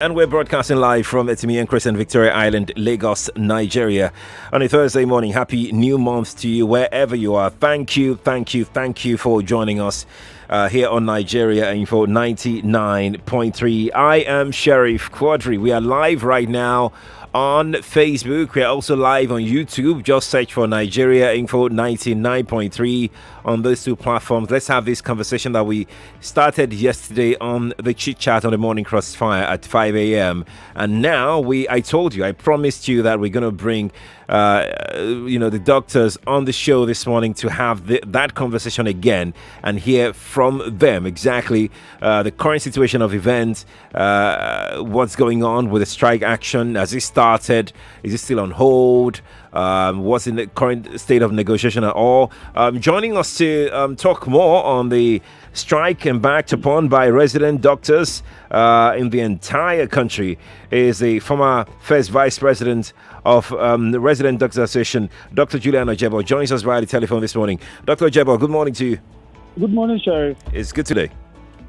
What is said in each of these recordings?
And we're broadcasting live from Etimi and Crescent, Victoria Island, Lagos, Nigeria. On a Thursday morning, happy new month to you wherever you are. Thank you for joining us here on Nigeria Info 99.3. I am Sheriff Quadry. We are live right now on Facebook. We are also live on YouTube. Just search for Nigeria Info 99.3 on those two platforms. Let's have this conversation that we started yesterday on the chit chat on the morning crossfire at 5 a.m. And now I promised you that we're going to bring the doctors on the show this morning to have that conversation again and hear from them exactly the current situation of events, what's going on with the strike action. Has it started? Is it still on hold? What's in the current state of negotiation at all? Joining us to talk more on the strike embarked upon by resident doctors in the entire country is the former first vice president of the Resident Doctors Association, Dr. Julian Ojebo, joins us via the telephone this morning. Dr. Ojebo, good morning to you. Good morning, Sheriff. It's good today.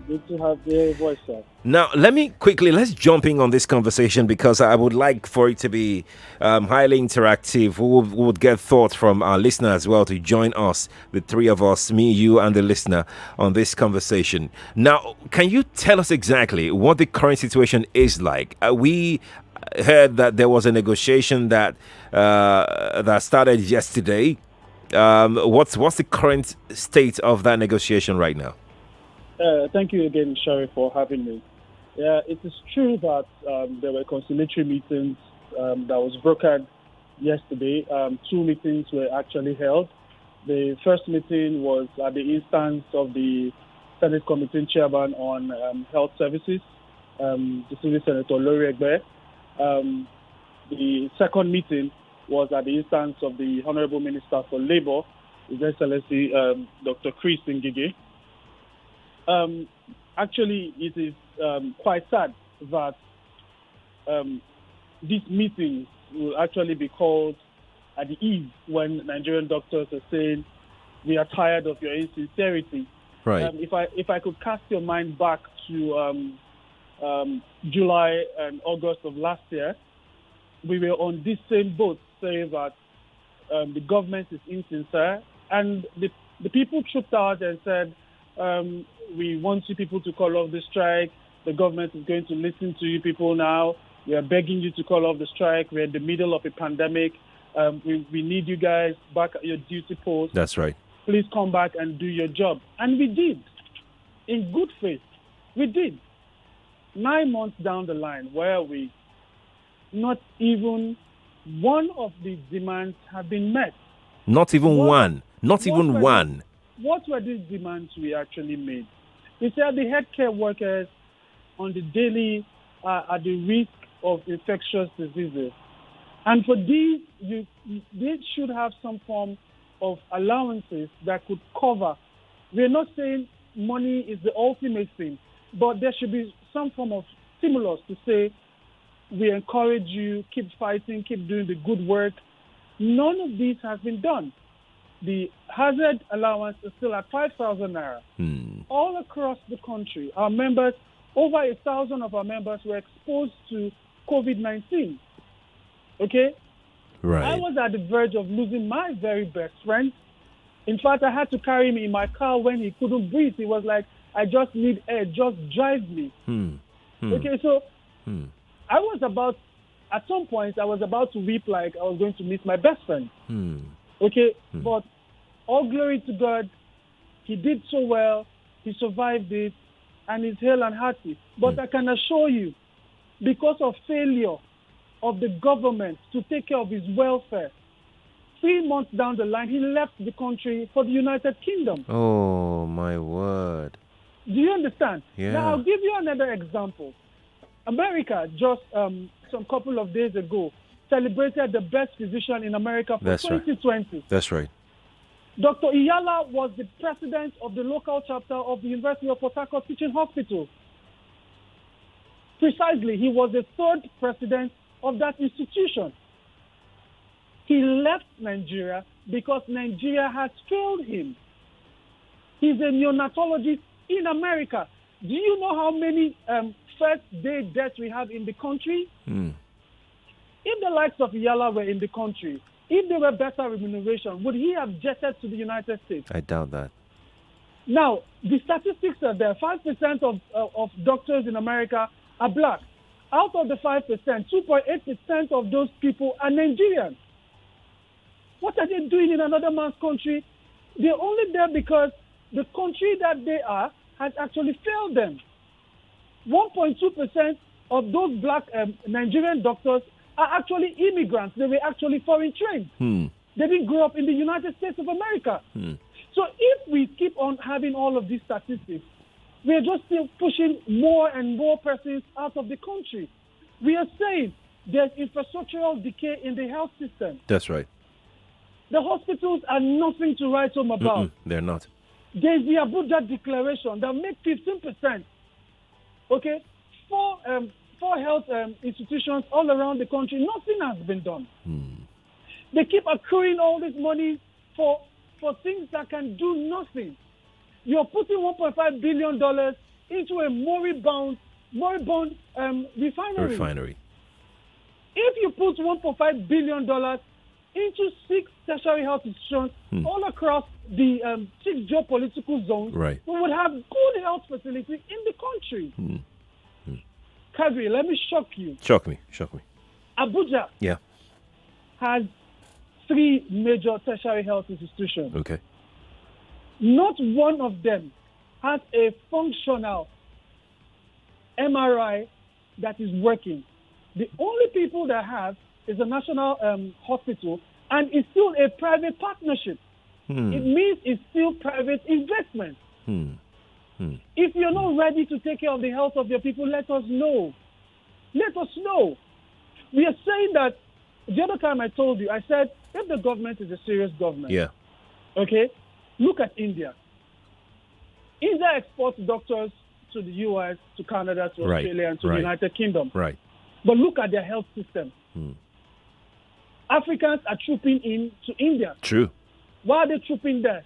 Good to have your voice, sir. Now, let's jump in on this conversation because I would like for it to be highly interactive. We would get thoughts from our listener as well to join us, the three of us, me, you, and the listener, on this conversation. Now, can you tell us exactly what the current situation is like? We heard that there was a negotiation that started yesterday. What's the current state of that negotiation right now? Thank you again, Sheriff, for having me. Yeah, it is true that there were conciliatory meetings that was brokered yesterday. Two meetings were actually held. The first meeting was at the instance of the Senate Committee Chairman on Health Services, Distinguished Senator Lori Egbe. The second meeting was at the instance of the Honorable Minister for Labour, His Excellency Dr. Chris Ngige. Actually, it is quite sad that these meetings will actually be called at the eve when Nigerian doctors are saying, we are tired of your insincerity. Right. If I could cast your mind back to July and August of last year, we were on this same boat saying that the government is insincere, and the people trooped out and said, we want you people to call off the strike. The government is going to listen to you people now. We are begging you to call off the strike. We're in the middle of a pandemic. We need you guys back at your duty post. That's right. Please come back and do your job. And we did. In good faith. We did. 9 months down the line, where are we? Not even one of the demands have been met. Not even one. What were these demands we actually made? We said the healthcare workers on the daily are at the risk of infectious diseases. And for these, they should have some form of allowances that could cover. We're not saying money is the ultimate thing, but there should be some form of stimulus to say, we encourage you, keep fighting, keep doing the good work. None of this has been done. The hazard allowance is still at 5,000 naira. All across the country, our members, over 1,000 of our members were exposed to COVID-19. Okay? Right. I was at the verge of losing my very best friend. In fact, I had to carry him in my car when he couldn't breathe. He was like, I just need air, just drive me. Okay, so I was at some point, I was about to weep like I was going to meet my best friend. Okay, but all glory to God, he did so well, he survived it, and he's hale and hearty. But I can assure you, because of failure of the government to take care of his welfare, 3 months down the line, he left the country for the United Kingdom. Oh, my word. Do you understand? Yeah. Now, I'll give you another example. America, just some couple of days ago, celebrated the best physician in America for 2020. That's right. Dr. Iyala was the president of the local chapter of the University of Port Harcourt Teaching Hospital. Precisely, he was the third president of that institution. He left Nigeria because Nigeria has failed him. He's a neonatologist in America. Do you know how many first-day deaths we have in the country? If the likes of Yala were in the country, if there were better remuneration, would he have jetted to the United States? I doubt that. Now, the statistics are there. 5% of doctors in America are black. Out of the 5%, 2.8% of those people are Nigerian. What are they doing in another man's country? They're only there because the country that they are has actually failed them. 1.2% of those black Nigerian doctors are actually immigrants. They were actually foreign trained. They didn't grow up in the United States of America. So if we keep on having all of these statistics, we are just still pushing more and more persons out of the country. We are saying there's infrastructural decay in the health system. That's right. The hospitals are nothing to write home about. They're not. There's the Abuja Declaration that makes 15%. Okay? Four health institutions all around the country, nothing has been done. They keep accruing all this money for things that can do nothing. You're putting $1.5 billion into a moribund refinery. If you put $1.5 billion into 6 tertiary health institutions all across the 6 geopolitical zones, right, we would have good health facilities in the country. Quadry, let me shock you. Shock me. Abuja has 3 major tertiary health institutions. Okay. Not one of them has a functional MRI that is working. The only people that have is the National Hospital, and it's still a private partnership. It means it's still private investment. If you're not ready to take care of the health of your people, let us know. Let us know. We are saying that the other time I told you, I said, if the government is a serious government, okay, look at India. India exports doctors to the U.S., to Canada, to Australia, and to the United Kingdom. Right. But look at their health system. Africans are trooping in to India. True. Why are they trooping there?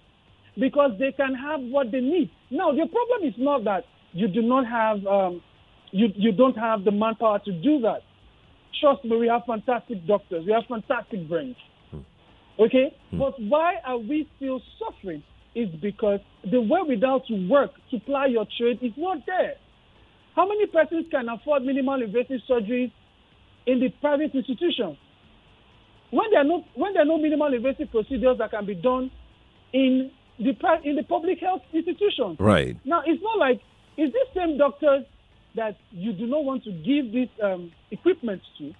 Because they can have what they need. Now, the problem is not that you do not have, you don't have the manpower to do that. Trust me, we have fantastic doctors. We have fantastic brains. Okay? But why are we still suffering? Is because the wherewithal to work, to ply your trade is not there. How many persons can afford minimal invasive surgeries in the private institutions? When there are no minimal invasive procedures that can be done in the public health institutions. Right. Now, it's not like, it's these same doctors that you do not want to give this equipment to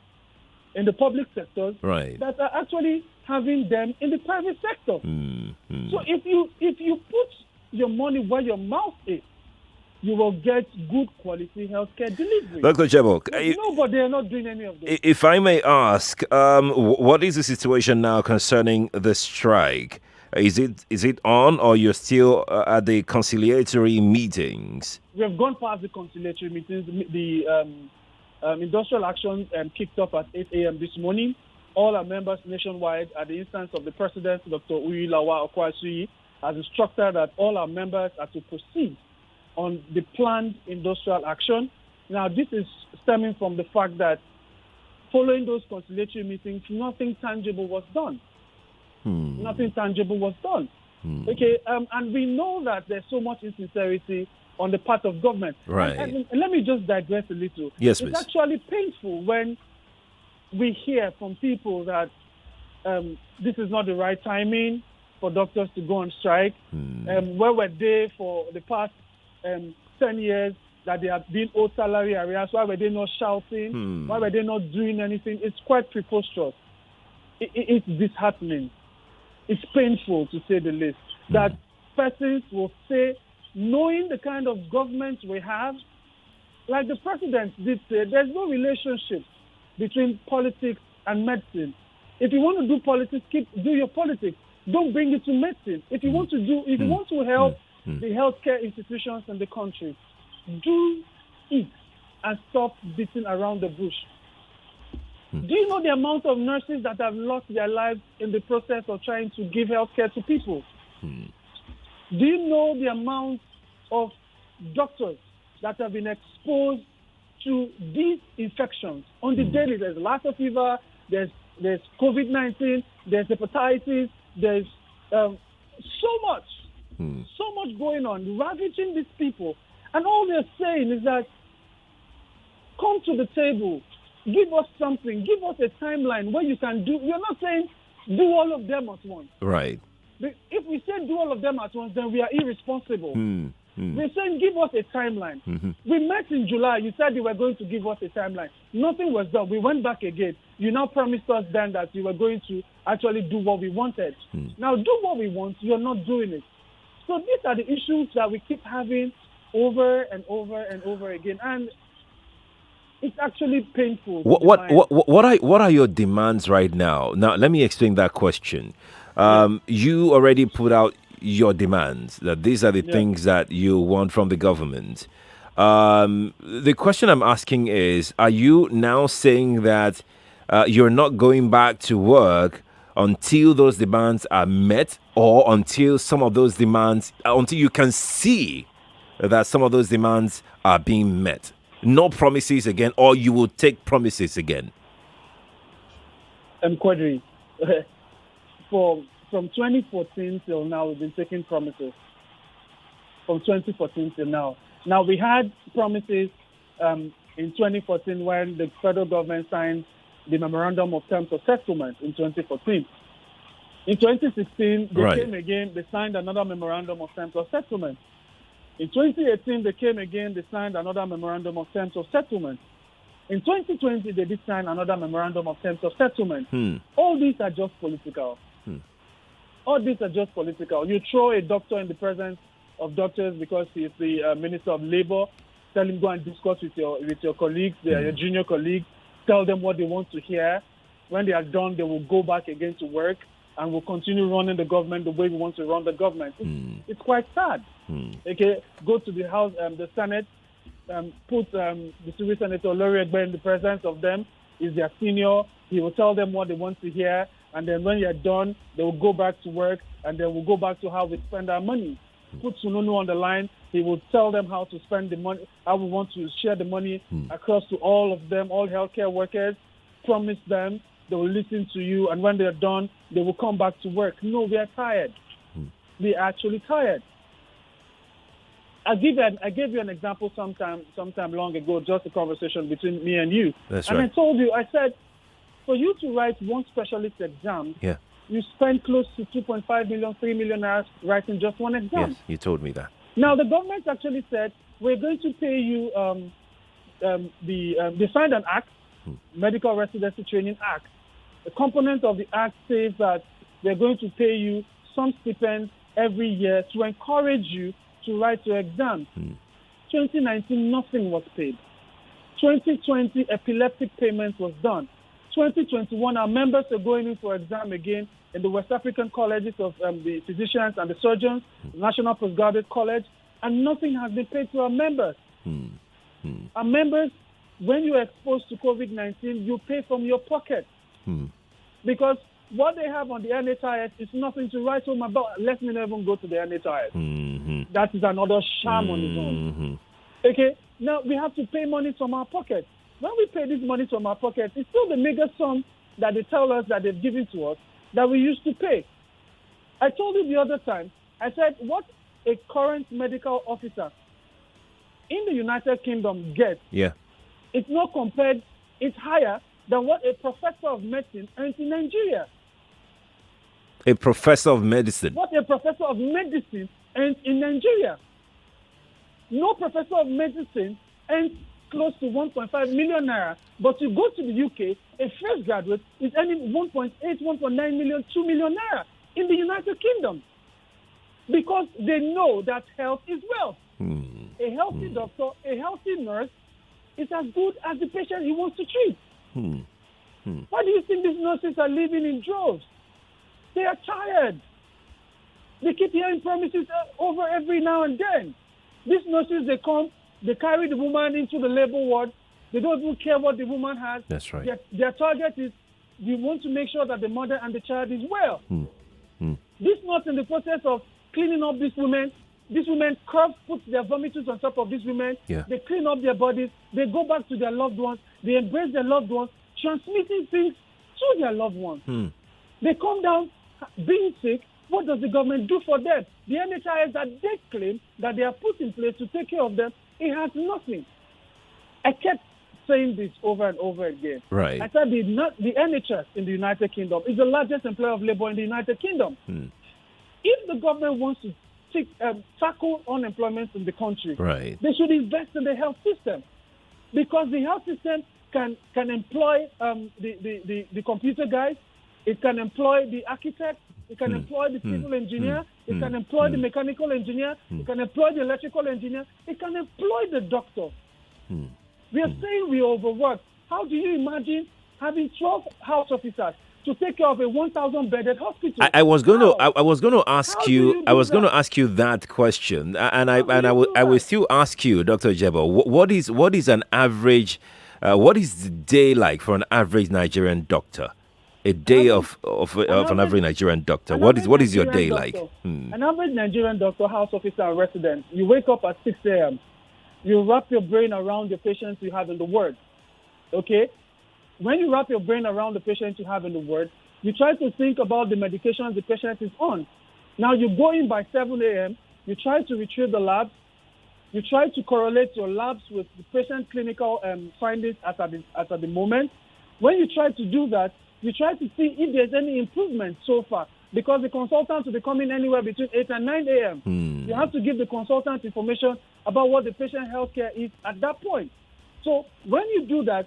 in the public sectors that are actually having them in the private sector. So if you put your money where your mouth is, you will get good quality healthcare delivery. Dr. Ojebo, no, but they are not doing any of this. If I may ask, what is the situation now concerning the strike? Is it on, or you're still at the conciliatory meetings? We have gone past the conciliatory meetings. The industrial action kicked off at 8 a.m. this morning. All our members nationwide, at the instance of the President, Dr. Uyilawa Okwasuyi, has instructed that all our members are to proceed on the planned industrial action. Now, this is stemming from the fact that following those conciliatory meetings, nothing tangible was done. Nothing tangible was done. Okay, and we know that there's so much insincerity on the part of government. Right. And let me just digress a little. Yes, it's please. Actually painful when we hear from people that this is not the right timing for doctors to go on strike. Where were they for the past 10 years that they have been owed salary arrears? Why were they not shouting? Why were they not doing anything? It's quite preposterous. It's disheartening. It's painful, to say the least, that persons will say, knowing the kind of government we have, like the president did say, there's no relationship between politics and medicine. If you want to do politics, do your politics. Don't bring it to medicine. If you want to help the healthcare institutions in the country, do it and stop beating around the bush. Do you know the amount of nurses that have lost their lives in the process of trying to give healthcare to people? Do you know the amount of doctors that have been exposed to these infections on the daily. There's Lassa fever, there's COVID-19, there's hepatitis, there's so much going on, ravaging these people. And all they're saying is that, come to the table, give us something, give us a timeline where you can do. You're not saying do all of them at once. Right. If we say do all of them at once, then we are irresponsible. We're saying give us a timeline. We met in July. You said you were going to give us a timeline. Nothing was done. We went back again. You now promised us then that you were going to actually do what we wanted. Now do what we want. You're not doing it. So these are the issues that we keep having over and over and over again. And it's actually painful. What are your demands right now? Now, let me explain that question. You already put out your demands, that these are the things that you want from the government. The question I'm asking is, are you now saying that you're not going back to work until those demands are met, or until some of those demands, until you can see that some of those demands are being met? No promises again, or you will take promises again? Quadry, from 2014 till now, we've been taking promises. From 2014 till now. Now, we had promises in 2014 when the federal government signed the Memorandum of Terms of Settlement in 2014. In 2016, they came again, they signed another Memorandum of Terms of Settlement. In 2018, they came again, they signed another Memorandum of Terms of Settlement. In 2020, they did sign another Memorandum of Terms of Settlement. All these are just political. All these are just political. You throw a doctor in the presence of doctors because he is the Minister of Labor, tell him go and discuss with your colleagues, your junior colleagues, tell them what they want to hear. When they are done, they will go back again to work and will continue running the government the way we want to run the government. It's quite sad. Okay, go to the House, the Senate, put Distinguished Senator Olori Egbe in the presence of them. He's their senior. He will tell them what they want to hear. And then when you're done, they will go back to work, and then we'll go back to how we spend our money. Put Sununu on the line. He will tell them how to spend the money, how we want to share the money across to all of them, all healthcare workers. Promise them they will listen to you, and when they're done, they will come back to work. No, we are tired. We are actually tired. I gave you an example sometime long ago, just a conversation between me and you. That's and right. I told you, I said, for you to write one specialist exam, you spend close to 2.5 million, 3 million hours writing just one exam. Yes, you told me that. Now, the government actually said, we're going to pay you they signed an act, Medical Residency Training Act. The component of the act says that they're going to pay you some stipend every year to encourage you to write your exam. 2019, nothing was paid. 2020, epileptic payment was done. 2021, our members are going in for exam again in the West African colleges of the physicians and the surgeons, National Postgraduate College, and nothing has been paid to our members. Our members, when you are exposed to COVID-19, you pay from your pocket. Because what they have on the NHIS is nothing to write home about. Let me not even go to the NHIS. That is another sham on its own. Okay, now we have to pay money from our pocket. When we pay this money from our pocket, it's still the mega sum that they tell us that they've given to us that we used to pay. I told you the other time, I said what a current medical officer in the United Kingdom gets, it's not compared, it's higher than what a professor of medicine earns in Nigeria. A professor of medicine? What a professor of medicine earns in Nigeria. No professor of medicine earns close to 1.5 million naira, but you go to the UK, a fresh graduate is earning 1.8, 1.9 million, 2 million naira in the United Kingdom because they know that health is wealth. A healthy doctor, a healthy nurse is as good as the patient he wants to treat. Why do you think these nurses are living in droves? They are tired. They keep hearing promises over every now and then. These nurses, they come, they carry the woman into the labor ward. They don't even care what the woman has. That's right. Their target is, we want to make sure that the mother and the child is well. This nurse in the process of cleaning up these women, These women put their vomiters on top of these women. Yeah. They clean up their bodies. They go back to their loved ones. They embrace their loved ones, transmitting things to their loved ones. They come down being sick. What does the government do for them? The NHIS that they claim that they have put in place to take care of them, it has nothing. I kept saying this over and over again. Right. I said the NHS in the United Kingdom is the largest employer of labor in the United Kingdom. If the government wants to tackle unemployment in the country, right, they should invest in the health system, because the health system can employ the computer guys, it can employ the architect, it can employ the civil engineer, it can employ the mechanical engineer, it can employ the electrical engineer, it can employ the doctor. We are saying we overwork. How do you imagine having 12 house officers to take care of a 1,000-bedded hospital? I was going to ask you. I was going to ask you that question, and I will still ask you, Dr. Ojebo. What is an average? What is the day like for an average Nigerian doctor? A day of an average Nigerian doctor. What is your day like? An average Nigerian doctor, house officer, and resident. You wake up at 6 a.m. You wrap your brain around the patients you have in the ward. Okay? When you wrap your brain around the patients you have in the ward, you try to think about the medications the patient is on. Now you go in by 7 a.m., you try to retrieve the labs, you try to correlate your labs with the patient's clinical findings at the moment. When you try to do that, you try to see if there's any improvement so far, because the consultant will be coming anywhere between 8 and 9 a.m. You have to give the consultant information about what the patient healthcare is at that point. So when you do that,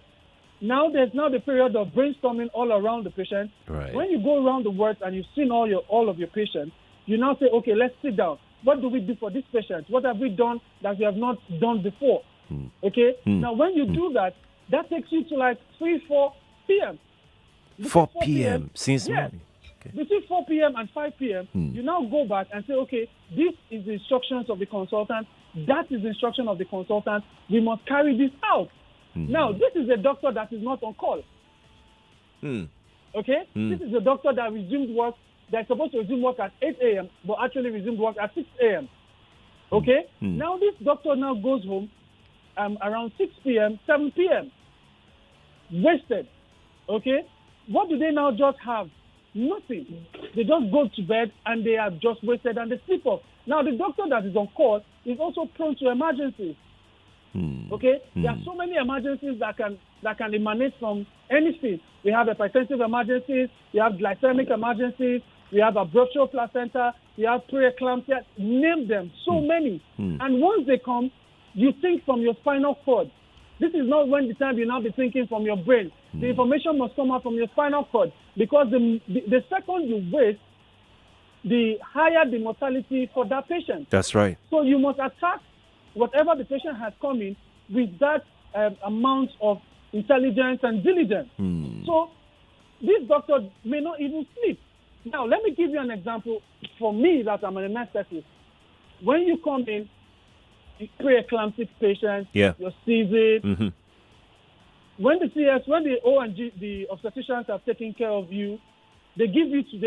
now there's the period of brainstorming all around the patient. Right. When you go around the wards and you've seen all of your patients, you now say, okay, let's sit down. What do we do for this patient? What have we done that we have not done before? Okay? Now when you do that, that takes you to like 3, 4 p.m. 4 p.m. since morning. Okay. Between 4 p.m. and 5 p.m., you now go back and say, okay, this is the instructions of the consultant. That is the instruction of the consultant. We must carry this out. Now, this is a doctor that is not on call. Okay? This is a doctor that resumed work, that's supposed to resume work at 8 a.m., but actually resumed work at 6 a.m. Okay? Now, this doctor now goes home around 6 p.m., 7 p.m. Wasted. Okay? What do they now just have? Nothing. They just go to bed and they are just wasted and they sleep off. Now, the doctor that is on call is also prone to emergencies. Okay? There are so many emergencies that can emanate from anything. We have hypertensive emergencies, we have glycemic emergencies, we have abruptio placenta, we have preeclampsia, name them, so many. And once they come, you think from your spinal cord. This is not when the time you now be thinking from your brain. The information must come out from your spinal cord, because the second you waste, the higher the mortality for that patient. That's right. So you must attack whatever the patient has come in with that amount of intelligence and diligence. So this doctor may not even sleep. Now, let me give you an example for me that I'm an anesthetist. When you come in, preeclamptic patient, you're seized. When the O&G, the obstetricians have taken care of you, they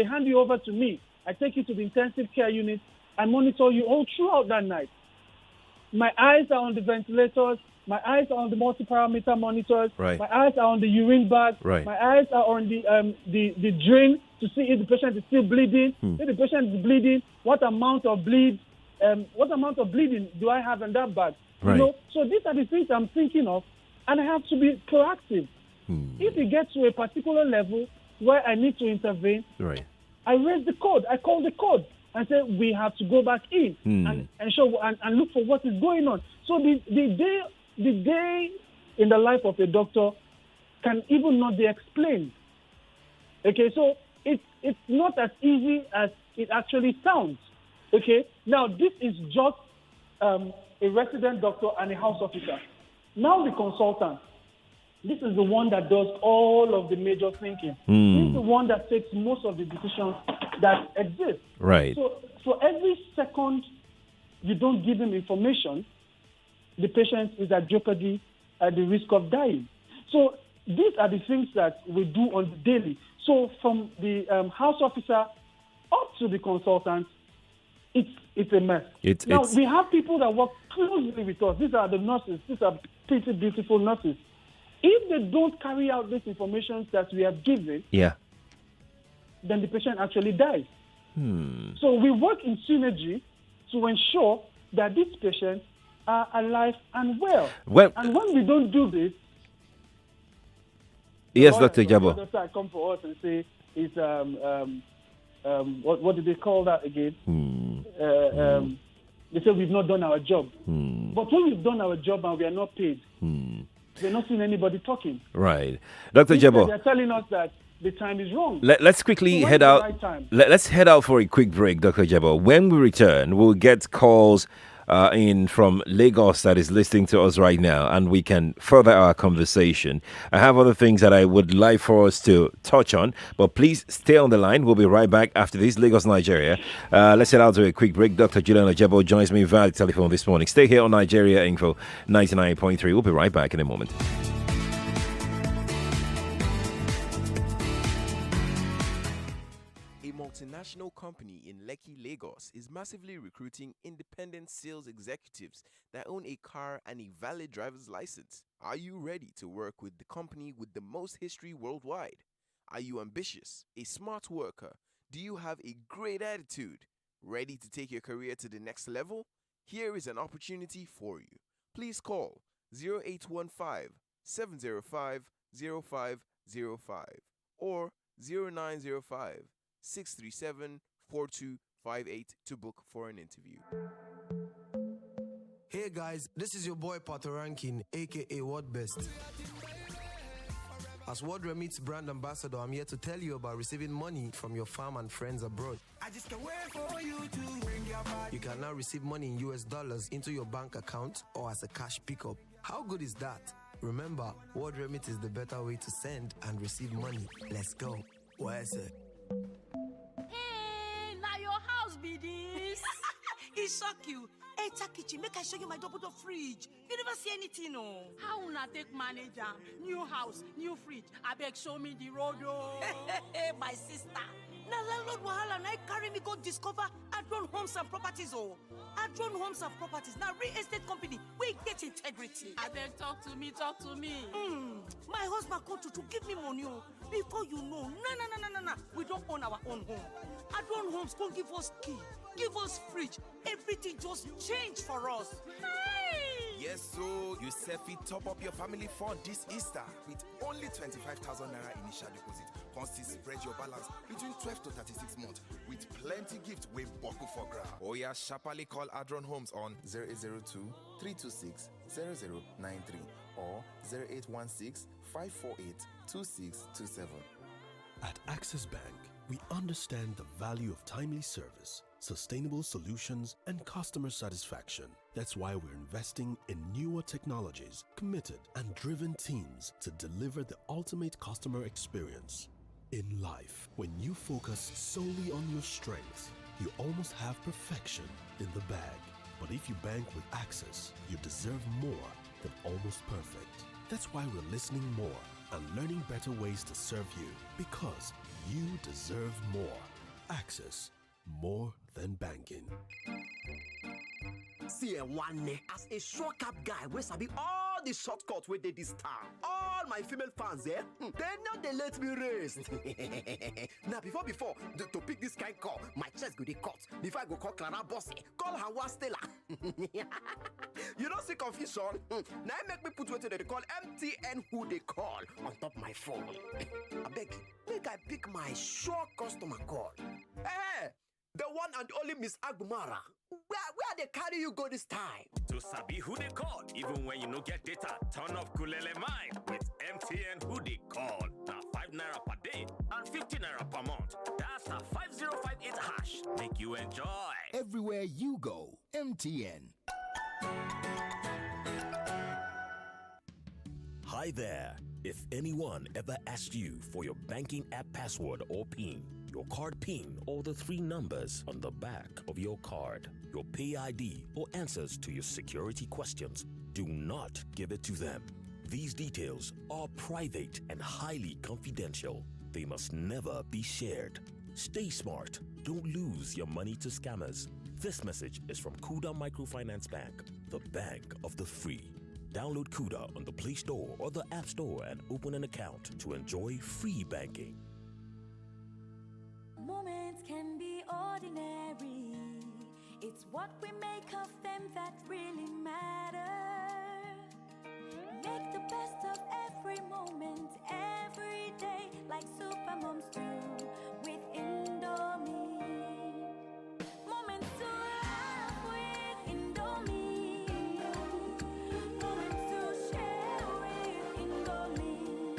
hand you over to me. I take you to the intensive care unit. I monitor you all throughout that night. My eyes are on the ventilators. My eyes are on the multi-parameter monitors. Right. My eyes are on the urine bag. Right. My eyes are on the drain to see if the patient is still bleeding. If the patient is bleeding, what amount of bleeding do I have in that bag? Right. You know, so these are the things I'm thinking of, and I have to be proactive. If it gets to a particular level where I need to intervene, right, I raise the code. I call the code and say we have to go back in and look for what is going on. So the day in the life of a doctor can even not be explained. Okay, so it's not as easy as it actually sounds. Okay, now this is just a resident doctor and a house officer. Now the consultant. This is the one that does all of the major thinking. This is the one that takes most of the decisions that exist. Right. So for every second you don't give him information, the patient is at jeopardy, at the risk of dying. So these are the things that we do on the daily. So from the house officer up to the consultant, it's a mess. Now, we have people that work closely with us. These are the nurses. These are pretty beautiful nurses. If they don't carry out this information that we have given, then the patient actually dies. So we work in synergy to ensure that these patients are alive and well. And when we don't do this, yes, Dr. Ojebo. The other side come for us and say it's what do they call that again? They say we've not done our job. But when we've done our job and we are not paid, we're not seeing anybody talking. Right, Dr. Ojebo. They're telling us that the time is wrong. Let's quickly head out. Right, let's head out for a quick break, Dr. Ojebo. When we return, we'll get calls in from Lagos that is listening to us right now, and we can further our conversation. I have other things that I would like for us to touch on, but please stay on the line. We'll be right back after this. Lagos, Nigeria. Let's head out to a quick break. Dr. Julian Ojebo joins me via the telephone this morning. Stay here on Nigeria Info 99.3. We'll be right back in a moment. Multinational company in Lekki, Lagos is massively recruiting independent sales executives that own a car and a valid driver's license. Are you ready to work with the company with the most history worldwide? Are you ambitious, a smart worker? Do you have a great attitude? Ready to take your career to the next level? Here is an opportunity for you. Please call 0815 705 0505 or 0905 637-4258 to book for an interview. Hey guys, this is your boy Pato Rankin, aka What Best. As World Remit's brand ambassador, I'm here to tell you about receiving money from your fam and friends abroad. I just can't wait for you to bring your body. You can now receive money in US dollars into your bank account or as a cash pickup. How good is that? Remember, World Remit is the better way to send and receive money. Let's go. Where is it? Hey, now your house be this. It shock you. Hey, Kitchen, make I show you my double door fridge. You never see anything, no. How una take manage new house, new fridge. I beg show me the road, oh. Hey, my sister. Now landlord wahala, now carry me go discover Adron Homes and Properties, oh. Adron Homes and Properties, now real estate company. We get integrity. I beg talk to me. My husband come to give me money, oh. Before you know, no. We don't own our own home. Adron Homes can't give us key, give us fridge. Everything just changed for us. Hey! Yes, so you selfie top up your family fund this Easter with only 25,000 naira initial deposit. Constantly spread your balance between 12 to 36 months with plenty gift with buckle for grab. Oh yeah, sharply call Adron Homes on 0802 326 0093 or 0816 548 2627. At Access Bank, we understand the value of timely service, sustainable solutions, and customer satisfaction. That's why we're investing in newer technologies, committed and driven teams to deliver the ultimate customer experience. In life, when you focus solely on your strengths, you almost have perfection in the bag. But if you bank with Access, you deserve more than almost perfect. That's why we're listening more and learning better ways to serve you, because you deserve more. Access, more than banking. See one as a short cap guy, we sabi all the shortcuts with this town. All my female fans, they know they let me rest. Now before to pick this kind call, my chest go dey cut. Before I go call Clara Bossy, call her one Stella. You don't see confusion. Now make me put what they call MTN who they call on top my phone. I beg, make I pick my short customer call. Hey, the one and only Miss Agumara. Where they carry you go this time? To sabi who they call, even when you no get data, turn off Kulele Mind with MTN who they call. Now 5 naira per day and 50 naira per month. That's a 5058 hash. Make you enjoy. Everywhere you go, MTN. Hi there. If anyone ever asked you for your banking app password or PIN, your card PIN or the 3 numbers on the back of your card, your pay ID or answers to your security questions, do not give it to them. These details are private and highly confidential. They must never be shared. Stay smart. Don't lose your money to scammers. This message is from Kuda Microfinance Bank, the bank of the free. Download Kuda on the Play Store or the App Store and open an account to enjoy free banking. Moments can be ordinary. It's what we make of them that really matter. Make the best of every moment, every day, like super moms do with Indomie. Moments to laugh with Indomie. Moments to share with Indomie.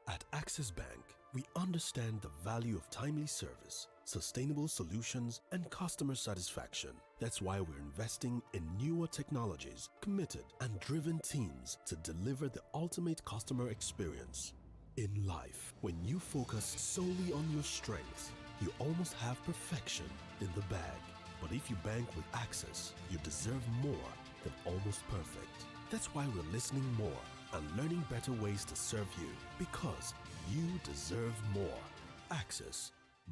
At Axis Bank, we understand the value of timely service, sustainable solutions, and customer satisfaction. That's why we're investing in newer technologies, committed and driven teams to deliver the ultimate customer experience. In life, when you focus solely on your strengths, you almost have perfection in the bag. But if you bank with Access, you deserve more than almost perfect. That's why we're listening more and learning better ways to serve you, because you deserve more. Access,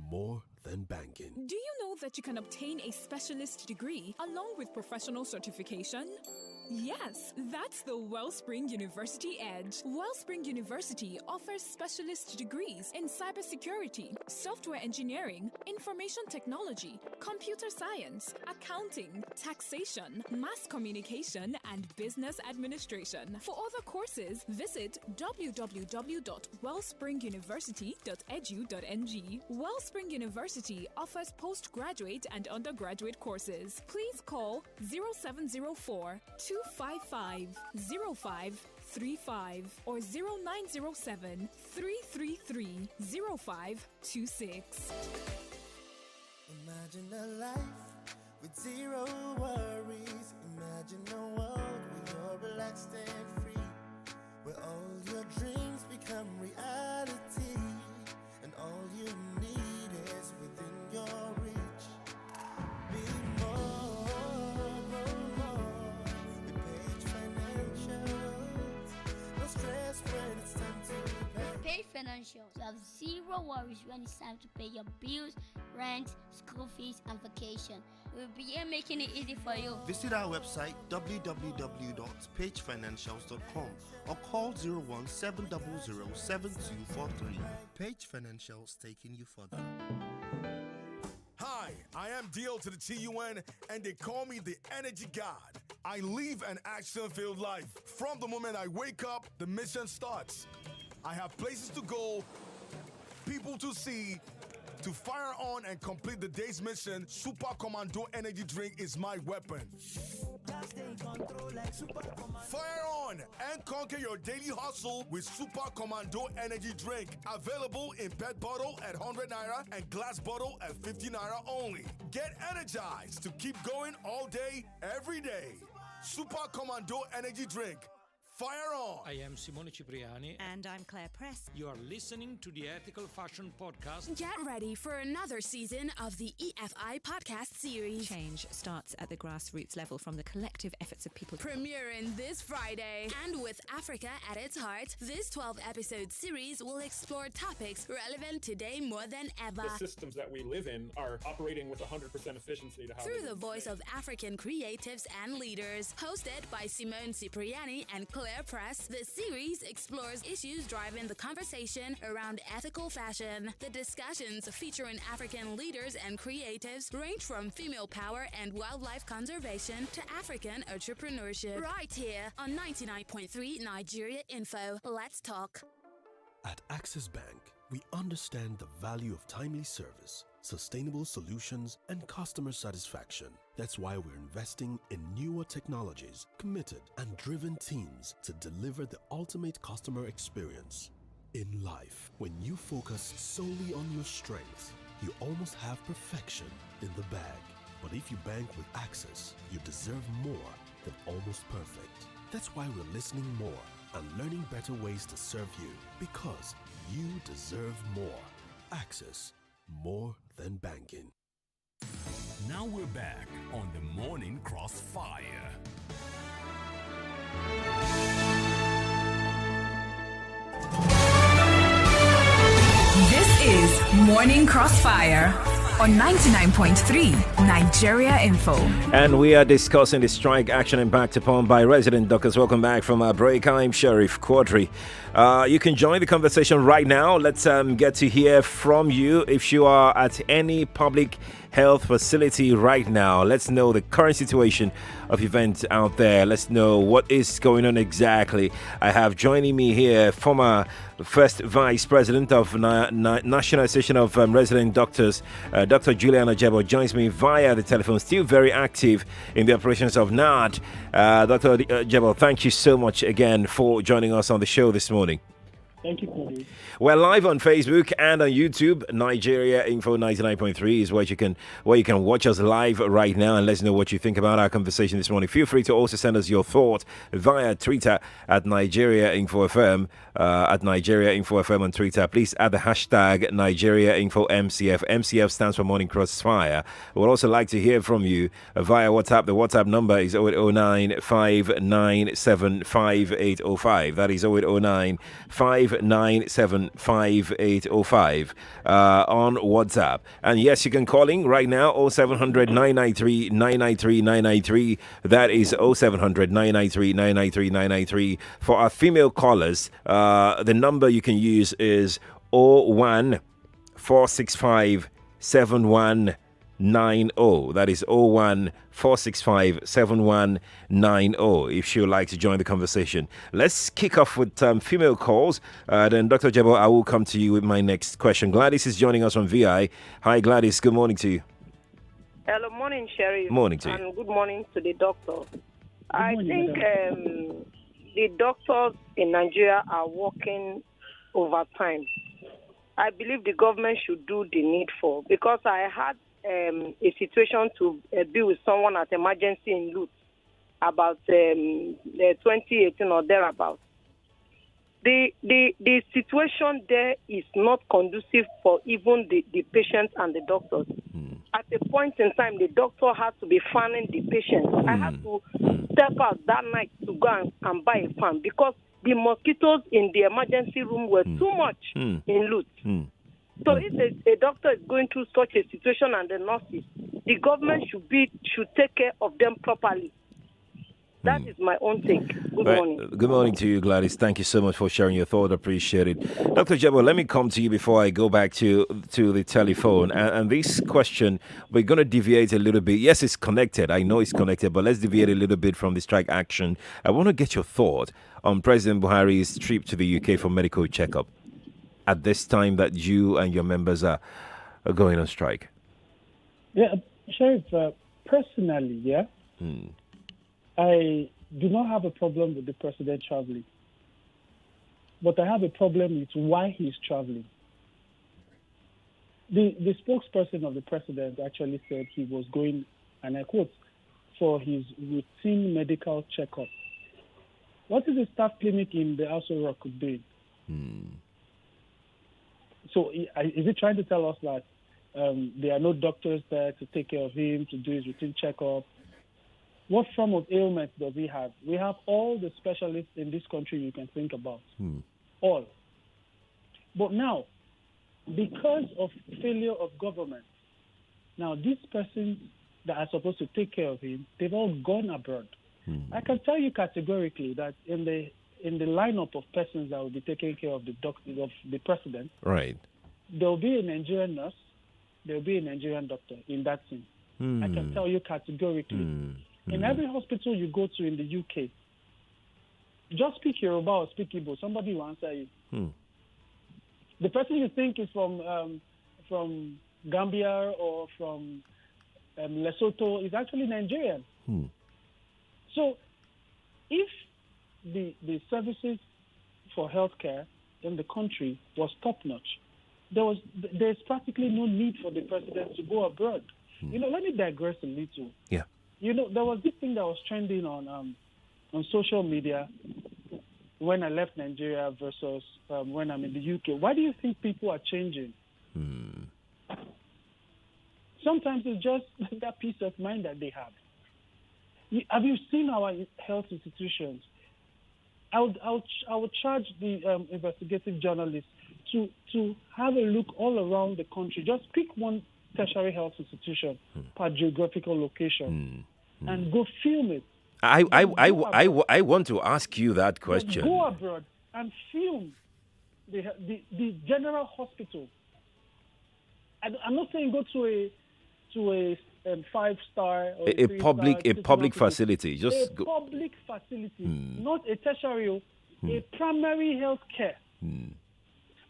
more than banking. Do you know that you can obtain a specialist degree along with professional certification? Yes, that's the Wellspring University Edge. Wellspring University offers specialist degrees in cybersecurity, software engineering, information technology, computer science, accounting, taxation, mass communication, and business administration. For other courses, visit www.wellspringuniversity.edu.ng. Wellspring University offers postgraduate and undergraduate courses. Please call 0704 255-0535 or 0907-333-0526. Imagine a life with zero worries. Imagine a world where you're relaxed and free, where all your dreams become reality, and all you need is within your reach. Be more, grow more with Page Financials. No stress when it's time to pay. Page Financials. You have zero worries when it's time to pay your bills, rent, school fees, and vacation. We'll be here making it easy for you. Visit our website www.pagefinancials.com or call 017007243. Page Financials, taking you further. Hi, I am DL to the TUN, and they call me the Energy God. I live an action-filled life. From the moment I wake up, the mission starts. I have places to go, people to see. To fire on and complete the day's mission, Super Commando Energy Drink is my weapon. Fire on and conquer your daily hustle with Super Commando Energy Drink. Available in PET bottle at 100 Naira and glass bottle at 50 Naira only. Get energized to keep going all day, every day. Super Commando Energy Drink. Fire on! I am Simone Cipriani. And I'm Claire Press. You are listening to the Ethical Fashion Podcast. Get ready for another season of the EFI podcast series. Change starts at the grassroots level from the collective efforts of people. Premiering this Friday. And with Africa at its heart, this 12-episode series will explore topics relevant today more than ever. The systems that we live in are operating with 100% efficiency. Through the voice of African creatives and leaders. Hosted by Simone Cipriani and Claire Press, the series explores issues driving the conversation around ethical fashion. The discussions featuring African leaders and creatives range from female power and wildlife conservation to African entrepreneurship. Right here on 99.3 Nigeria Info. Let's talk. At Axis Bank, we understand the value of timely service, sustainable solutions, and customer satisfaction. That's why we're investing in newer technologies, committed and driven teams to deliver the ultimate customer experience. In life, when you focus solely on your strengths, you almost have perfection in the bag. But if you bank with Access, you deserve more than almost perfect. That's why we're listening more and learning better ways to serve you, because you deserve more. Access, more than banking. Now we're back on the Morning Crossfire. This is Morning Crossfire on 99.3 Nigeria Info. And we are discussing the strike action embarked upon by resident doctors. Welcome back from our break. I'm Sheriff Quadry. You can join the conversation right now. Let's get to hear from you. If you are at any public health facility right now, let's know the current situation of events out there. Let's know what is going on exactly. I have joining me here former first vice president of National Association of Resident Doctors, Dr. Julian Ojebo, joins me via the telephone, still very active in the operations of NAD. Dr. Ojebo, thank you so much again for joining us on the show this morning. Thank you, Cody. We're live on Facebook and on YouTube. Nigeria Info 99.3 is where you can watch us live right now and let us know what you think about our conversation this morning. Feel free to also send us your thought via Twitter at Nigeria Info FM, at Nigeria Info FM on Twitter. Please add the hashtag Nigeria Info MCF. MCF stands for Morning Crossfire. We'd also like to hear from you via WhatsApp. The WhatsApp number is 0809 597 5805. That is 0809 597 5805 on WhatsApp. And yes, you can call in right now 0700 993 993 993. That is 0700 993 993 993. For our female callers, the number you can use is 01 465 7190. That is 01 465 7190 if you would like to join the conversation. Let's kick off with female calls. Then Dr. Ojebo, I will come to you with my next question. Gladys is joining us from VI. Hi Gladys, good morning to you. Hello, morning Sheriff. Morning to you. And good morning to the doctor. I think the doctors in Nigeria are working overtime. I believe the government should do the needful, because I had a situation to be with someone at emergency in Lut about 2018 or thereabouts. The situation there is not conducive for even the patients and the doctors. At a point in time, the doctor had to be fanning the patient. I had to step out that night to go and buy a fan because the mosquitoes in the emergency room were too much in Lut. So if a doctor is going through such a situation and the nurses, the government should take care of them properly. That is my own take. Good morning. Good morning to you, Gladys. Thank you so much for sharing your thought. Appreciate it. Dr. Ojebo, let me come to you before I go back to the telephone. And this question, we're going to deviate a little bit. Yes, it's connected. I know it's connected, but let's deviate a little bit from the strike action. I want to get your thought on President Buhari's trip to the UK for medical checkup at this time that you and your members are going on strike. Yeah, Sheriff, personally, I do not have a problem with the president traveling. But I have a problem with why he's traveling. The spokesperson of the president actually said he was going, and I quote, for his routine medical checkup. What is the staff clinic in the Aso Rock doing? So is he trying to tell us that there are no doctors there to take care of him, to do his routine checkup? What form of ailments does he have? We have all the specialists in this country you can think about. All. But now, because of failure of government, now these persons that are supposed to take care of him, they've all gone abroad. I can tell you categorically that in the lineup of persons that will be taking care of the president, right, there will be a Nigerian nurse, there will be a Nigerian doctor in that team. I can tell you categorically. In every hospital you go to in the UK, just speak Yoruba or speak Igbo, somebody will answer you. The person you think is from Gambia or from Lesotho is actually Nigerian. So if the services for healthcare in the country was top-notch, there's practically no need for the president to go abroad. Let me digress a little. Yeah. There was this thing that was trending on social media when I left Nigeria versus when I'm in the UK. Why do you think people are changing? Sometimes it's just that peace of mind that they have. Have you seen our health institutions? I would charge the investigative journalists to have a look all around the country. Just pick one tertiary health institution per geographical location and go film it. I want to ask you that question. Go abroad and film the general hospital. I'm not saying go to a 5-star or a public facility. Just a public facility, not a tertiary, a primary health care.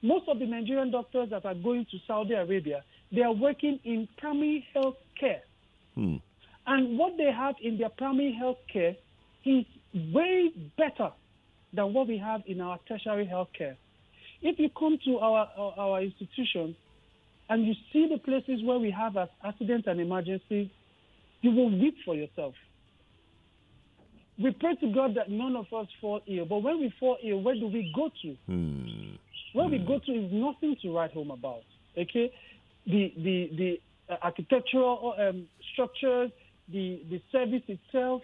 Most of the Nigerian doctors that are going to Saudi Arabia, they are working in primary health care. And what they have in their primary health care is way better than what we have in our tertiary health care. If you come to our institutions and you see the places where we have accidents and emergencies, you will weep for yourself. We pray to God that none of us fall ill, but when we fall ill, where do we go to? Where we go to is nothing to write home about. Okay, the architectural structures, the service itself.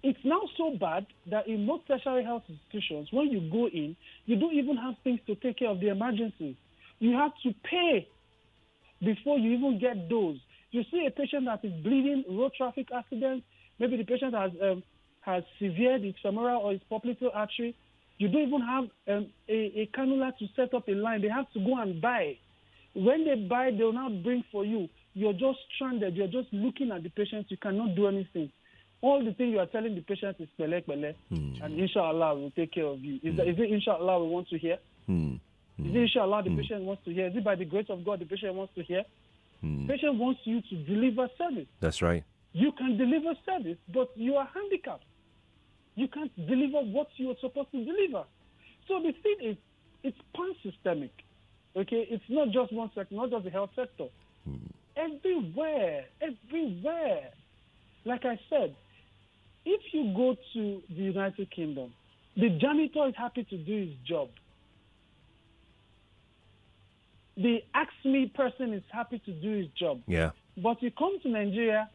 It's now so bad that in most tertiary health institutions, when you go in, you don't even have things to take care of the emergencies. You have to pay before you even get those. You see a patient that is bleeding, road traffic accident, maybe the patient has severed its femoral or its popliteal artery. You don't even have a cannula to set up a line. They have to go and buy. When they buy, they will not bring for you. You're just stranded. You're just looking at the patient. You cannot do anything. All the things you are telling the patient is pele, and inshallah will take care of you. Is it inshallah we want to hear? Is it inshallah the patient wants to hear? Is it by the grace of God the patient wants to hear? Patient wants you to deliver service. That's right. You can deliver service, but you are handicapped. You can't deliver what you are supposed to deliver. So the thing is, it's pan-systemic. Okay, it's not just one sector, not just the health sector. Everywhere. Like I said, if you go to the United Kingdom, the janitor is happy to do his job. The ask-me person is happy to do his job. Yeah. But you come to Nigeria,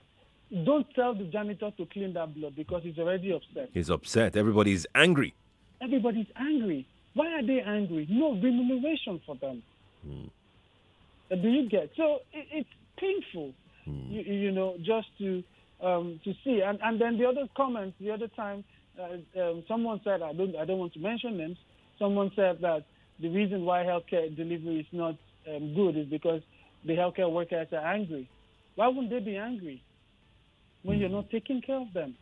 don't tell the janitor to clean that blood because he's already upset. He's upset. Everybody's angry. Everybody's angry. Why are they angry? No remuneration for them. Do you get? So it's painful, you know, just to see. And then the other comment, the other time, someone said, I don't want to mention names, someone said that the reason why healthcare delivery is not good is because the healthcare workers are angry. Why wouldn't they be angry when you're not taking care of them?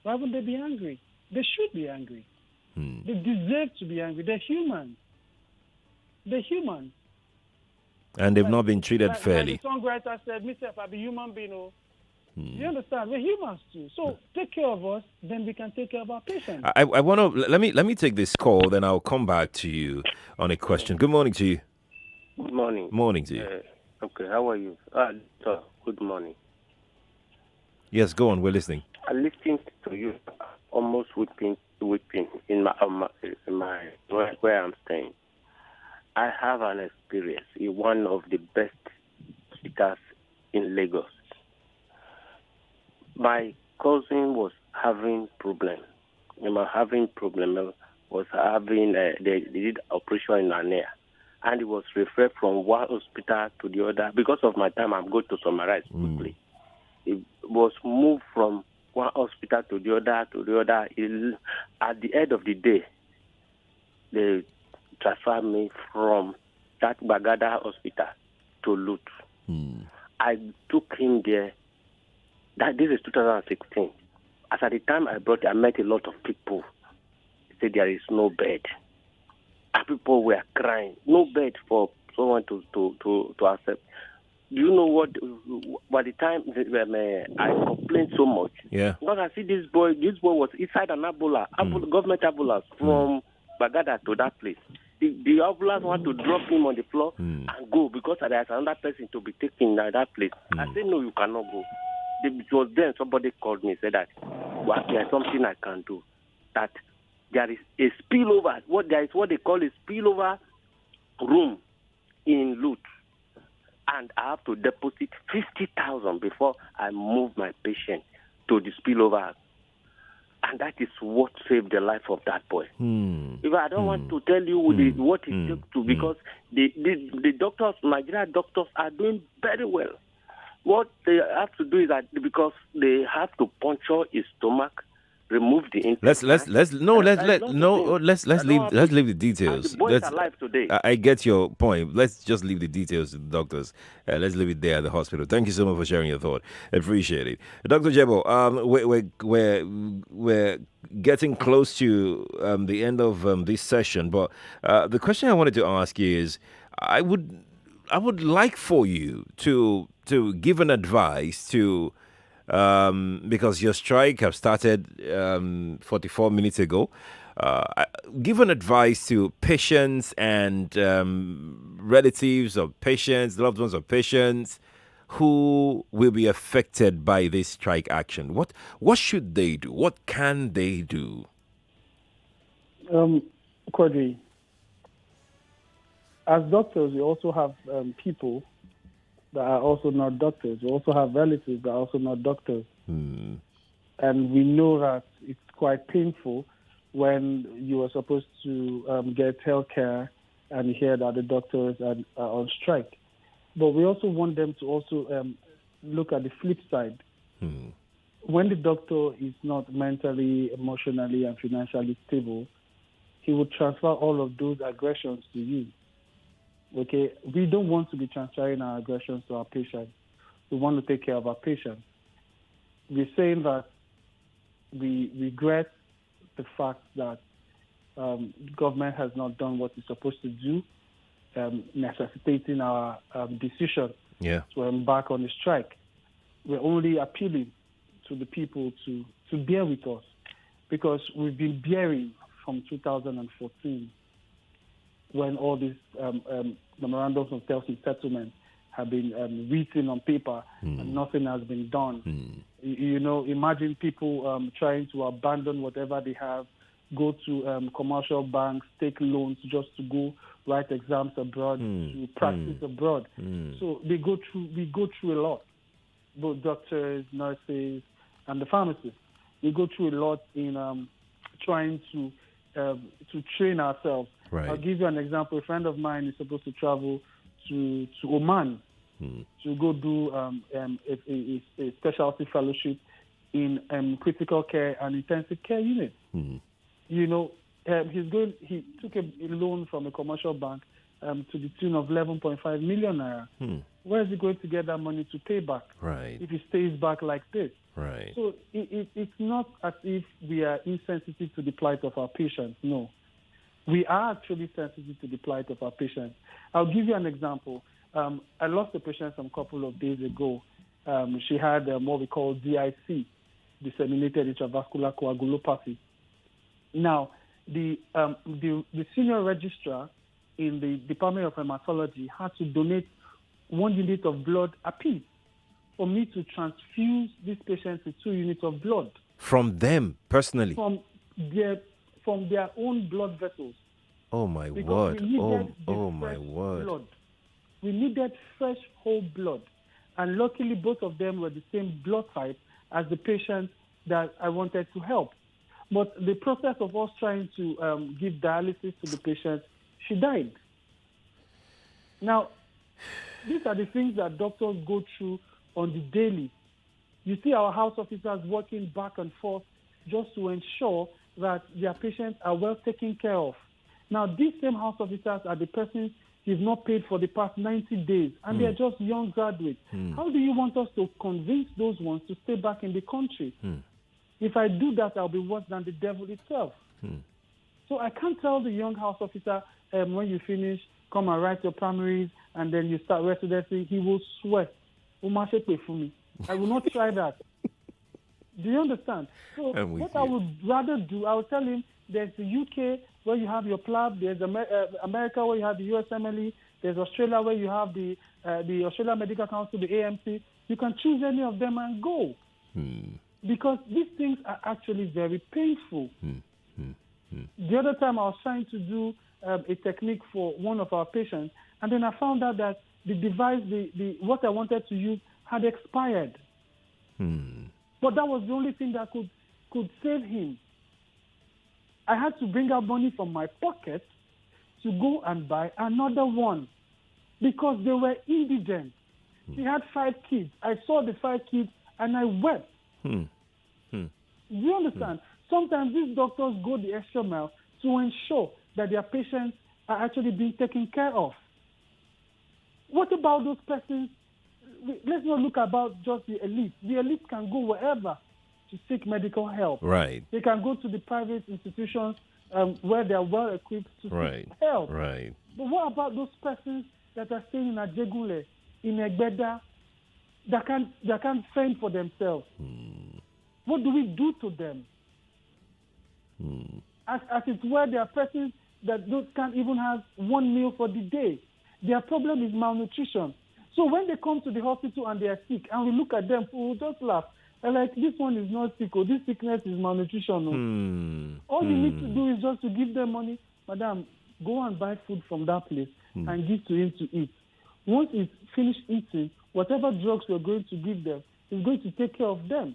Why wouldn't they be angry? They should be angry. They deserve to be angry. They're human. They're human. And they've not been treated fairly. Like the songwriter said, myself, I be human being. You understand? We're humans too. So take care of us, then we can take care of our patients. I want to let me take this call, then I'll come back to you on a question. Good morning to you. Good morning. Morning to you. Okay, how are you? Sir, good morning. Yes, go on. We're listening. I listened to you, almost weeping in my where I'm staying. I have an experience in one of the best hospitals in Lagos. My cousin was having problem. They did operation in an ear, and he was referred from one hospital to the other. Because of my time, I'm going to summarize quickly. It was moved from one hospital to the other. At the end of the day, they transferred me from that Bagada hospital to Lut. I took him there. This is 2016. As at the time I brought it, I met a lot of people. They said there is no bed. And people were crying. No bed for someone to accept. Do you know what? By the time I complained so much, because I see this boy was inside an government ambulance from Bagada to that place. The ambulance want to drop him on the floor and go because there's another person to be taken at that place. I said, no, you cannot go. It was then somebody called me and said that there's something I can do. That there is a spillover. There is what they call a spillover room in Lut. And I have to deposit 50,000 before I move my patient to the spillover. And that is what saved the life of that boy. If I don't want to tell you what it took to, because the doctors, Nigerian doctors, are doing very well. What they have to do is that because they have to puncture his stomach, remove the intestine. Let's leave the details. The boys are alive today. I get your point. Let's just leave the details to the doctors. Let's leave it there at the hospital. Thank you so much for sharing your thought. Appreciate it, Dr. Ojebo. We're getting close to the end of this session, but the question I wanted to ask you is, I would like for you to give an advice to. Because your strike have started 44 minutes ago. Give an advice to patients and relatives of patients, loved ones of patients who will be affected by this strike action. What should they do? What can they do? Quadry, as doctors, we also have people that are also not doctors. We also have relatives that are also not doctors. And we know that it's quite painful when you are supposed to get health care and you hear that the doctors are on strike. But we also want them to also look at the flip side. When the doctor is not mentally, emotionally, and financially stable, he will transfer all of those aggressions to you. Okay, we don't want to be transferring our aggressions to our patients. We want to take care of our patients. We're saying that we regret the fact that government has not done what it's supposed to do, necessitating our decision to embark on a strike. We're only appealing to the people to bear with us, because we've been bearing from 2014. When all these memorandums of terms and settlement have been written on paper and nothing has been done. Imagine people trying to abandon whatever they have, go to commercial banks, take loans just to go write exams abroad, to practice abroad. So we go through a lot, both doctors, nurses, and the pharmacists. We go through a lot in trying to train ourselves. Right. I'll give you an example. A friend of mine is supposed to travel to Oman to go do a specialty fellowship in critical care and intensive care unit. He took a loan from a commercial bank to the tune of 11.5 million naira. Where is he going to get that money to pay back? Right. If he stays back like this. Right. So it's not as if we are insensitive to the plight of our patients. No. We are actually sensitive to the plight of our patients. I'll give you an example. I lost a patient some couple of days ago. She had what we call DIC, disseminated intravascular coagulopathy. Now, the senior registrar in the Department of Hematology had to donate 1 unit of blood apiece for me to transfuse this patient with 2 units of blood. From them, personally? From their own blood vessels. Oh, my Because word. Oh, my word. Blood. We needed fresh whole blood. And luckily, both of them were the same blood type as the patient that I wanted to help. But the process of us trying to give dialysis to the patient, she died. Now, these are the things that doctors go through on the daily. You see our house officers working back and forth just to ensure that their patients are well taken care of. Now, these same house officers are the persons you've not paid for the past 90 days, and they're just young graduates. How do you want us to convince those ones to stay back in the country? If I do that, I'll be worse than the devil itself. So I can't tell the young house officer, when you finish, come and write your primaries, and then you start residency. He will sweat. I will not try that. Do you understand? So what I would rather do, I would tell him, there's the UK where you have your PLAB, there's America where you have the USMLE, there's Australia where you have the Australian Medical Council, the AMC. You can choose any of them and go. Because these things are actually very painful. The other time I was trying to do a technique for one of our patients, and then I found out that the device, what I wanted to use had expired. But that was the only thing that could could save him. I had to bring out money from my pocket to go and buy another one because they were indigent. He had 5 kids. I saw the 5 kids and I wept. Do you understand? Sometimes these doctors go the extra mile to ensure that their patients are actually being taken care of. What about those persons? Let's not look about just the elite. The elite can go wherever to seek medical help. Right. They can go to the private institutions where they are well equipped to seek help. Right. But what about those persons that are staying in Ajegule, in Egbeda, that can't fend for themselves? What do we do to them? As it were, there are persons that can't even have one meal for the day. Their problem is malnutrition. So when they come to the hospital and they are sick, and we look at them, we will just laugh. And like, this one is not sick, or this sickness is malnutrition. All you need to do is just to give them money. Madam, go and buy food from that place and give to him to eat. Once he's finished eating, whatever drugs we're going to give them is going to take care of them.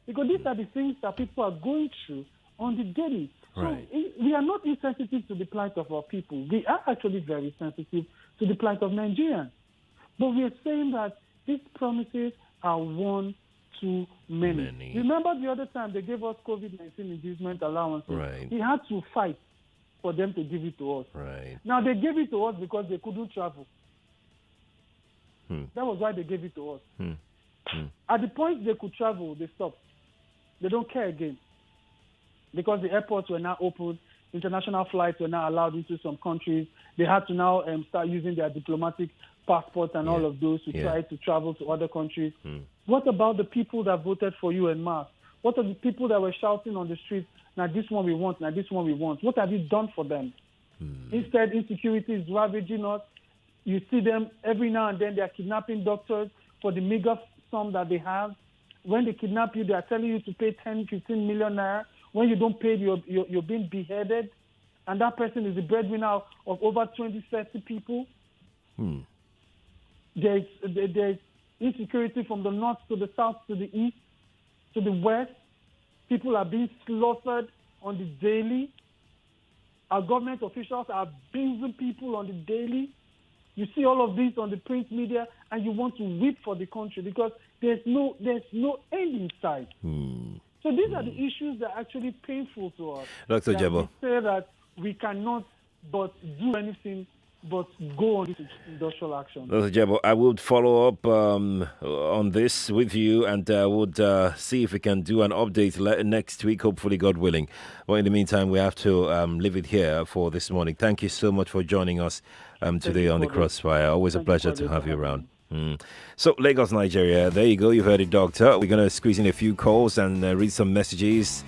Because these are the things that people are going through on the daily. Right. So we are not insensitive to the plight of our people. We are actually very sensitive to the plight of Nigerians. But we are saying that these promises are one too many. Remember the other time they gave us COVID-19 inducement allowances? Right. We had to fight for them to give it to us. Right. Now they gave it to us because they couldn't travel. That was why they gave it to us. At the point they could travel, they stopped. They don't care again. Because the airports were now open, international flights were now allowed into some countries. They had to now start using their diplomatic passports and all of those to try to travel to other countries. What about the people that voted for you en masse? What are the people that were shouting on the streets, now this one we want, now this one we want? What have you done for them? Instead, insecurity is ravaging us. You see them every now and then, they are kidnapping doctors for the meager sum that they have. When they kidnap you, they are telling you to pay 10, 15 million naira. When you don't pay, you're being beheaded. And that person is the breadwinner of over 20, 30 people. There's insecurity from the north to the south to the east to the west. People are being slaughtered on the daily. Our government officials are abusing people on the daily. You see all of this on the print media, and you want to weep for the country because there's no end in sight. So these are the issues that are actually painful to us. Dr. Ojebo. We say that we cannot but do anything but go on this industrial action. Dr. Ojebo, I would follow up on this with you, and would see if we can do an update next week, hopefully, God willing. But in the meantime, we have to leave it here for this morning. Thank you so much for joining us today on the Crossfire. Always a pleasure to have you around. So, Lagos, Nigeria, there you go. You've heard it, Doctor. We're going to squeeze in a few calls and read some messages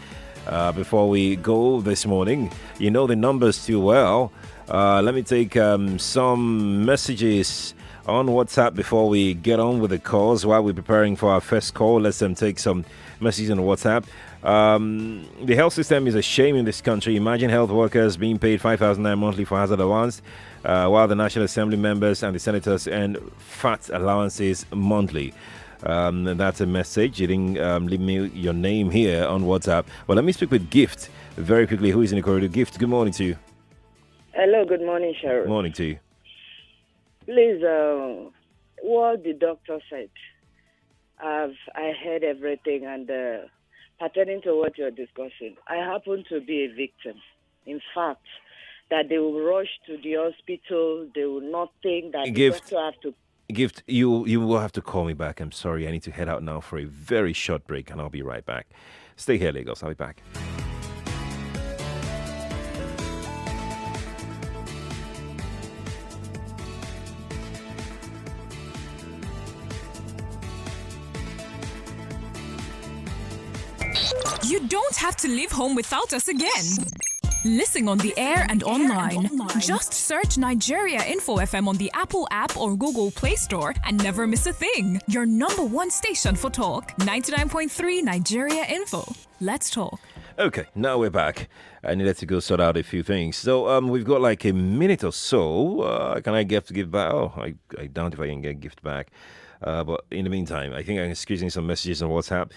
before we go this morning. You know the numbers too well. Let me take some messages on WhatsApp before we get on with the calls. While we're preparing for our first call, let's take some messages on WhatsApp. The health system is a shame in this country. Imagine health workers being paid 5,000 naira monthly for hazard allowance, while the National Assembly members and the senators earn fat allowances monthly. That's a message. You didn't leave me your name here on WhatsApp. Well, let me speak with Gift very quickly. Who is in the corridor? Gift, good morning to you. Hello, good morning, Sharon. Morning to you. Please, what the doctor said, I heard everything, and pertaining to what you're discussing, I happen to be a victim. In fact, that they will rush to the hospital, they will not think that the doctor have to... Gift, you will have to call me back. I'm sorry, I need to head out now for a very short break, and I'll be right back. Stay here, Lagos. I'll be back. You don't have to leave home without us again. Listen on the air and online. Just search Nigeria Info FM on the Apple app or Google Play Store and never miss a thing. Your number one station for talk, 99.3 Nigeria Info. Let's talk. Okay, now we're back. I needed to go sort out a few things. So we've got like a minute or so. Can I give back? Oh, I doubt if I can get gift back. But in the meantime, I think I can squeeze in some messages on WhatsApp.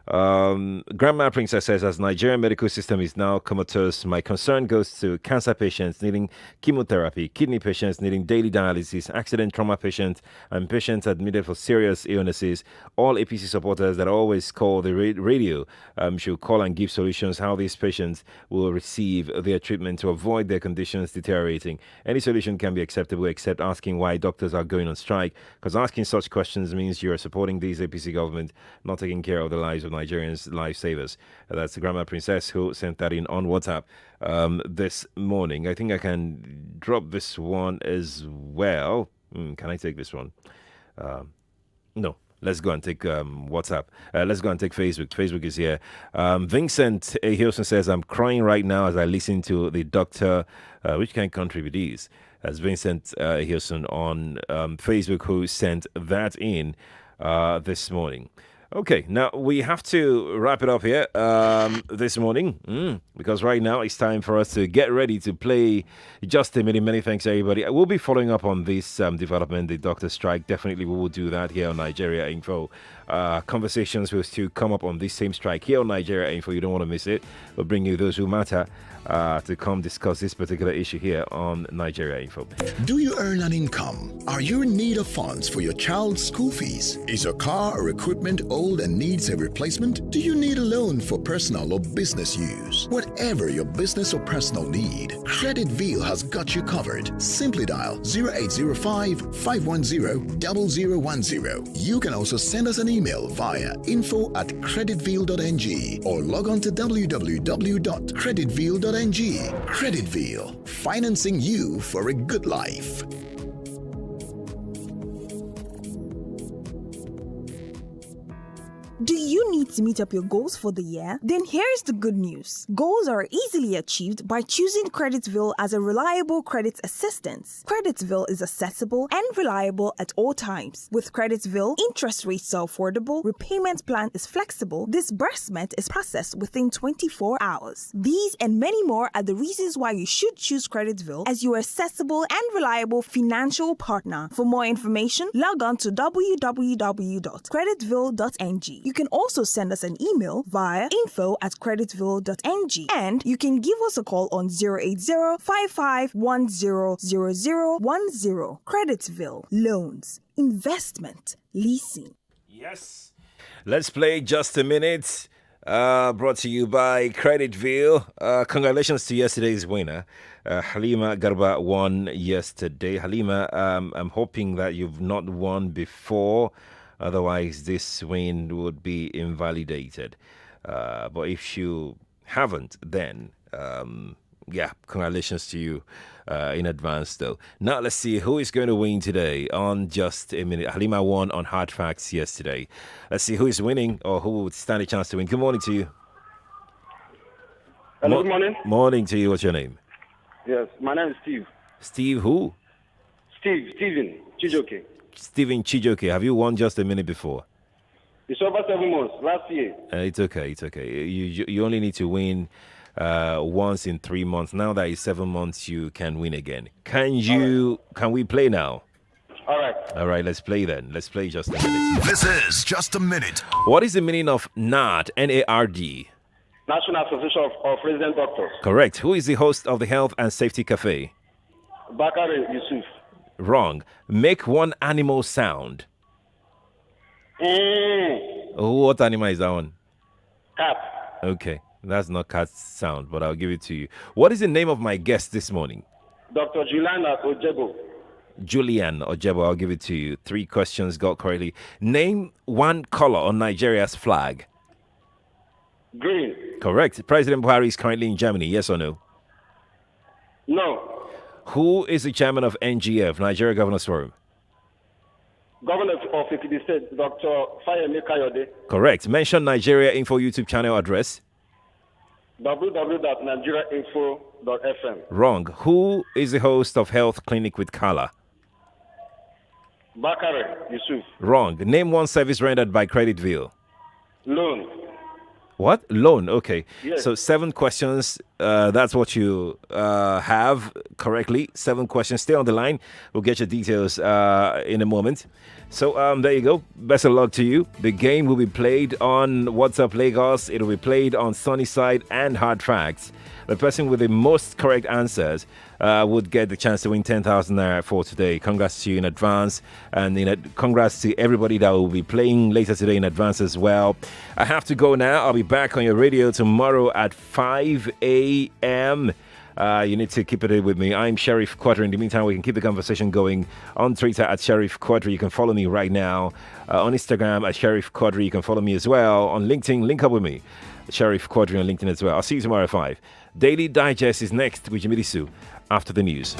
Grandma Princess says, as Nigerian medical system is now comatose, my concern goes to cancer patients needing chemotherapy, kidney patients needing daily dialysis, accident trauma patients, and patients admitted for serious illnesses. All APC supporters that always call the radio should call and give solutions how these patients will receive their treatment to avoid their conditions deteriorating. Any solution can be acceptable except asking why doctors are going on strike, because asking such questions means you are supporting these APC government not taking care of the lives of Nigerians' lifesavers. That's the Grandma Princess who sent that in on WhatsApp this morning. I think I can drop this one as well. Can I take this one? No. Let's go and take WhatsApp. Let's go and take Facebook. Facebook is here. Vincent A. Hilson says, I'm crying right now as I listen to the doctor. Which kind of country it is? As Vincent A. Hilson on Facebook who sent that in this morning. Okay, now we have to wrap it up here this morning because right now it's time for us to get ready to play Just a Minute. Many thanks, everybody. We'll be following up on this development, the doctor strike. Definitely we will do that here on Nigeria Info. Conversations will still come up on this same strike here on Nigeria Info. You don't want to miss it. We'll bring you those who matter to come discuss this particular issue here on Nigeria Info. Do you earn an income? Are you in need of funds for your child's school fees? Is your car or equipment old and needs a replacement? Do you need a loan for personal or business use? Whatever your business or personal need, CreditVille has got you covered. Simply dial 0805 510 0010. You can also send us an email via info@creditville.ng or log on to www.creditville.ng. CreditVille, financing you for a good life. Do you need to meet up your goals for the year? Then here's the good news. Goals are easily achieved by choosing Creditville as a reliable credit assistance. Creditville is accessible and reliable at all times. With Creditville, interest rates are affordable, repayment plan is flexible, disbursement is processed within 24 hours. These and many more are the reasons why you should choose Creditville as your accessible and reliable financial partner. For more information, log on to www.creditville.ng. You can also send us an email via info@creditville.ng and you can give us a call on 080-5510-0010. Creditville, loans, investment, leasing. Yes. Let's play Just a Minute. Brought to you by Creditville. Congratulations to yesterday's winner. Halima Garba won yesterday. Halima, I'm hoping that you've not won before. Otherwise, this win would be invalidated. But if you haven't, then, congratulations to you in advance, though. Now, let's see who is going to win today on Just a Minute. Halima won on Hard Facts yesterday. Let's see who is winning or who would stand a chance to win. Good morning to you. Hello, good morning. Morning to you. What's your name? Yes, my name is Steve. Steve who? Steven Chijoke. Steven Chijoke. Have you won Just a Minute before? It's over 7 months, last year. It's okay. You only need to win once in 3 months. Now that it's 7 months, you can win again. Can we play now? All right, let's play then. Let's play Just a Minute. This is Just a Minute. What is the meaning of NARD? N-A-R-D. National Association of Resident Doctors. Correct. Who is the host of the Health and Safety Cafe? Bakari Yusuf. Wrong. Make one animal sound. What animal is that one? Cat. Okay, that's not cat sound, but I'll give it to you. What is the name of my guest this morning? Dr. Julian Ojebo. Julian Ojebo, I'll give it to you. 3 questions got correctly. Name one color on Nigeria's flag. Green. Correct. President Buhari is currently in Germany, yes or no? No. Who is the chairman of NGF, Nigeria Governors Forum? Governor of Ekiti State, Dr. Fayemi Kayode. Correct. Mention Nigeria Info YouTube channel address. www.nigeriainfo.fm. Wrong. Who is the host of Health Clinic with Kala? Bakari Yusuf. Wrong. Name one service rendered by Creditville. Loan. What? Loan. Okay. Yes. So 7 questions. that's what you have correctly. 7 questions. Stay on the line. We'll get your details in a moment. So there you go. Best of luck to you. The game will be played on WhatsApp Lagos. It will be played on Sunnyside and Hard Facts. The person with the most correct answers would get the chance to win 10,000 naira for today. Congrats to you in advance, and congrats to everybody that will be playing later today in advance as well. I have to go now. I'll be back on your radio tomorrow at 5 a.m. You need to keep it with me. I'm Sheriff Quadry. In the meantime, we can keep the conversation going on Twitter at Sheriff Quadry. You can follow me right now. On Instagram at Sheriff Quadry. You can follow me as well. On LinkedIn, link up with me. Sheriff Quadry on LinkedIn as well. I'll see you tomorrow at 5. Daily Digest is next with Jimmy Su after the news.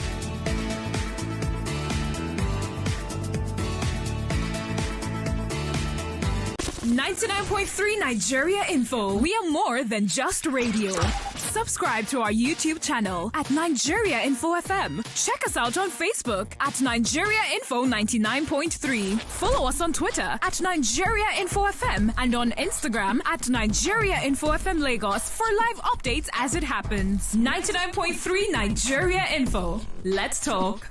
99.3 Nigeria Info. We are more than just radio. Subscribe to our YouTube channel at Nigeria Info FM. Check us out on Facebook at Nigeria Info 99.3. Follow us on Twitter at Nigeria Info FM and on Instagram at Nigeria Info FM Lagos for live updates as it happens. 99.3 Nigeria Info. Let's talk.